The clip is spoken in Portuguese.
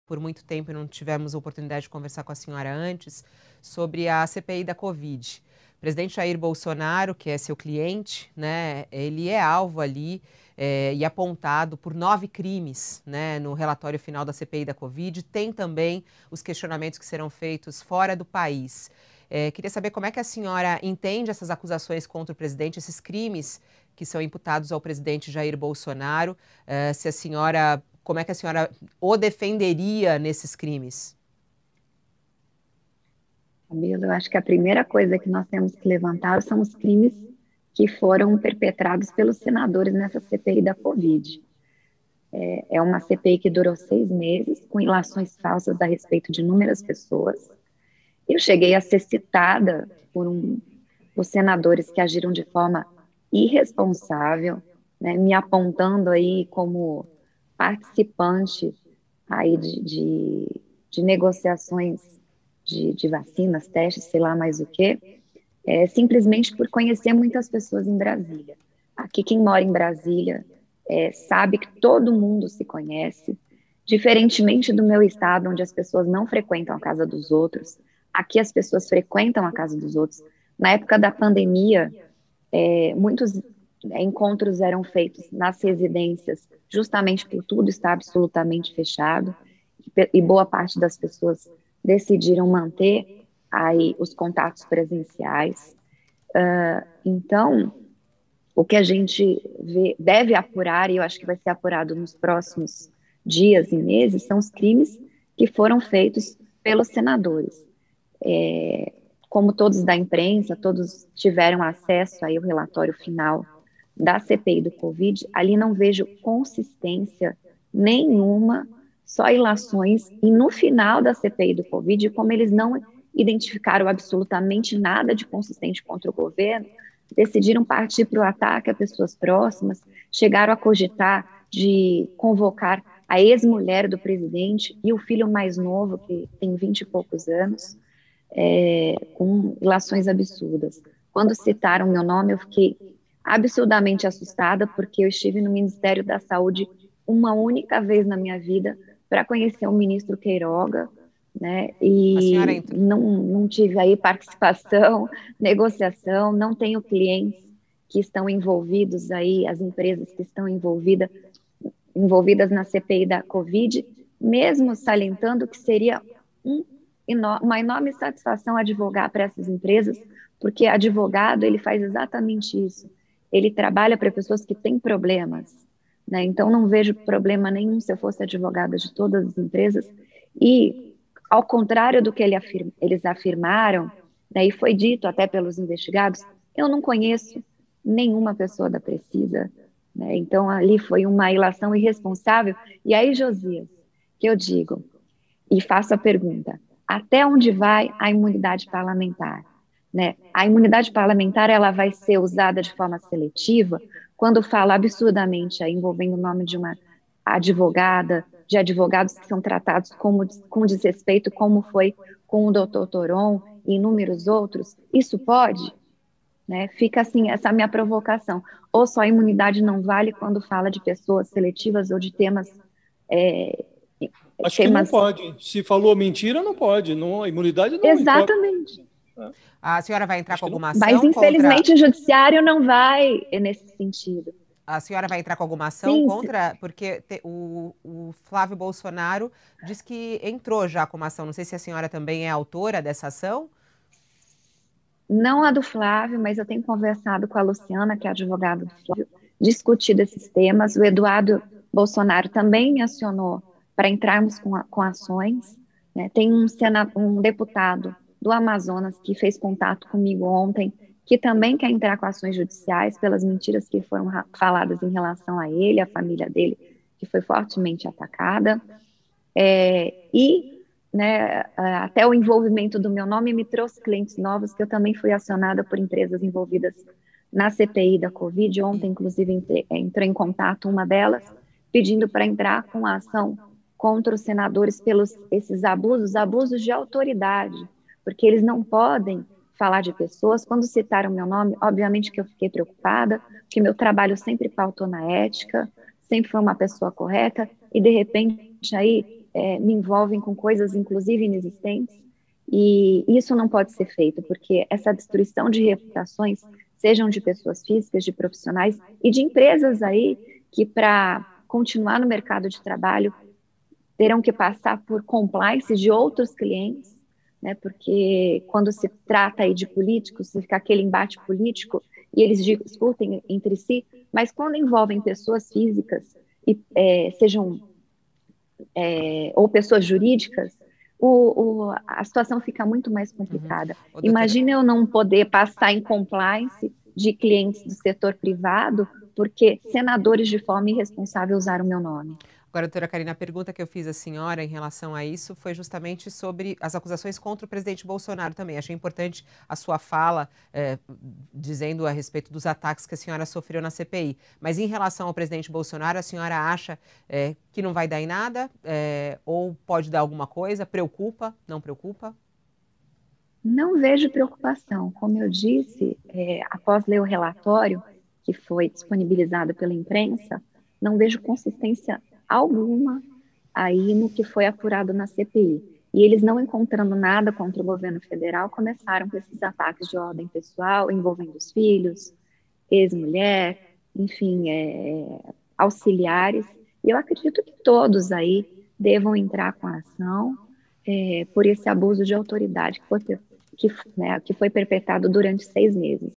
por muito tempo e não tivemos a oportunidade de conversar com a senhora antes, sobre a CPI da Covid. O presidente Jair Bolsonaro, que é seu cliente, né, ele é alvo ali e apontado por 9 crimes, né, no relatório final da CPI da Covid. Tem também os questionamentos que serão feitos fora do país. Queria saber como é que a senhora entende essas acusações contra o presidente, esses crimes que são imputados ao presidente Jair Bolsonaro, se a senhora, como é que a senhora o defenderia nesses crimes? Camila, eu acho que a primeira coisa que nós temos que levantar são os crimes que foram perpetrados pelos senadores nessa CPI da Covid. É uma CPI que durou 6 meses, com ilações falsas a respeito de inúmeras pessoas. Eu cheguei a ser citada por senadores que agiram de forma irresponsável, né, me apontando aí como participante aí de negociações de vacinas, testes, sei lá mais o quê, simplesmente por conhecer muitas pessoas em Brasília. Aqui, quem mora em Brasília sabe que todo mundo se conhece, diferentemente do meu estado, onde as pessoas não frequentam a casa dos outros. Aqui as pessoas frequentam a casa dos outros. Na época da pandemia, muitos encontros eram feitos nas residências, justamente por tudo estar absolutamente fechado, e boa parte das pessoas decidiram manter aí os contatos presenciais. Então, o que a gente deve apurar, e eu acho que vai ser apurado nos próximos dias e meses, são os crimes que foram feitos pelos senadores. Como todos da imprensa, todos tiveram acesso aí ao relatório final da CPI do Covid, ali não vejo consistência nenhuma, só ilações, e no final da CPI do Covid, como eles não identificaram absolutamente nada de consistente contra o governo, decidiram partir para o ataque a pessoas próximas, chegaram a cogitar de convocar a ex-mulher do presidente e o filho mais novo, que tem 20 e poucos anos, com ilações absurdas. Quando citaram meu nome, eu fiquei absurdamente assustada, porque eu estive no Ministério da Saúde uma única vez na minha vida para conhecer o ministro Queiroga, né? A senhora E entrou. não tive aí participação, negociação, não tenho clientes que estão envolvidos aí, as empresas que estão envolvidas na CPI da Covid, mesmo salientando que seria um, uma enorme satisfação advogar para essas empresas, porque advogado, ele faz exatamente isso. Ele trabalha para pessoas que têm problemas, né? Então, não vejo problema nenhum se eu fosse advogada de todas as empresas. E, ao contrário do que eles afirmaram, daí foi dito até pelos investigados, eu não conheço nenhuma pessoa da Precisa, né? Então, ali foi uma ilação irresponsável. E aí, Josias, que eu digo, e faço a pergunta, até onde vai a imunidade parlamentar? Né? A imunidade parlamentar ela vai ser usada de forma seletiva quando fala absurdamente aí, envolvendo o nome de uma advogada, de advogados que são tratados com desrespeito, como foi com o doutor Toron e inúmeros outros. Isso pode? Né? Fica assim essa minha provocação. Ou só a imunidade não vale quando fala de pessoas seletivas ou de temas, é, Acho que não temas pode. Se falou mentira, não pode. Não, a imunidade não encobre. exatamente. A senhora vai entrar Acho com que não. alguma Mas ação contra. infelizmente o judiciário não vai nesse sentido. A senhora vai entrar com alguma ação Sim, contra. Porque o Flávio Bolsonaro diz que entrou já com uma ação. Não sei se a senhora também é autora dessa ação. não a do Flávio, mas eu tenho conversado com a Luciana, que é advogada do Flávio, discutido esses temas. O Eduardo Bolsonaro também me acionou para entrarmos com ações. Né? Tem um deputado do Amazonas que fez contato comigo ontem, que também quer entrar com ações judiciais pelas mentiras que foram faladas em relação a ele, a família dele, que foi fortemente atacada. E né, até o envolvimento do meu nome me trouxe clientes novos, que eu também fui acionada por empresas envolvidas na CPI da Covid. Ontem, inclusive, entrou em contato uma delas, pedindo para entrar com a ação contra os senadores pelos esses abusos de autoridade, porque eles não podem falar de pessoas. Quando citaram meu nome, obviamente que eu fiquei preocupada, porque meu trabalho sempre pautou na ética, sempre foi uma pessoa correta, e de repente aí me envolvem com coisas, inclusive, inexistentes, e isso não pode ser feito, porque essa destruição de reputações, sejam de pessoas físicas, de profissionais e de empresas aí, que para continuar no mercado de trabalho terão que passar por compliance de outros clientes, né, porque quando se trata aí de políticos, fica aquele embate político e eles discutem entre si, mas quando envolvem pessoas físicas, e, sejam ou pessoas jurídicas, a situação fica muito mais complicada. Ô, doutora, Imagina eu não poder passar em compliance de clientes do setor privado porque senadores de forma irresponsável usaram o meu nome. agora, doutora Karina, a pergunta que eu fiz à senhora em relação a isso foi justamente sobre as acusações contra o presidente Bolsonaro também. Achei importante a sua fala, dizendo a respeito dos ataques que a senhora sofreu na CPI. Mas em relação ao presidente Bolsonaro, a senhora acha que não vai dar em nada? Ou pode dar alguma coisa? Preocupa? Não preocupa? Não vejo preocupação. Como eu disse, após ler o relatório que foi disponibilizado pela imprensa, não vejo consistência alguma aí no que foi apurado na CPI. E eles, não encontrando nada contra o governo federal, começaram com esses ataques de ordem pessoal, envolvendo os filhos, ex-mulher, enfim, auxiliares. E eu acredito que todos aí devam entrar com a ação por esse abuso de autoridade que foi perpetrado durante 6 meses.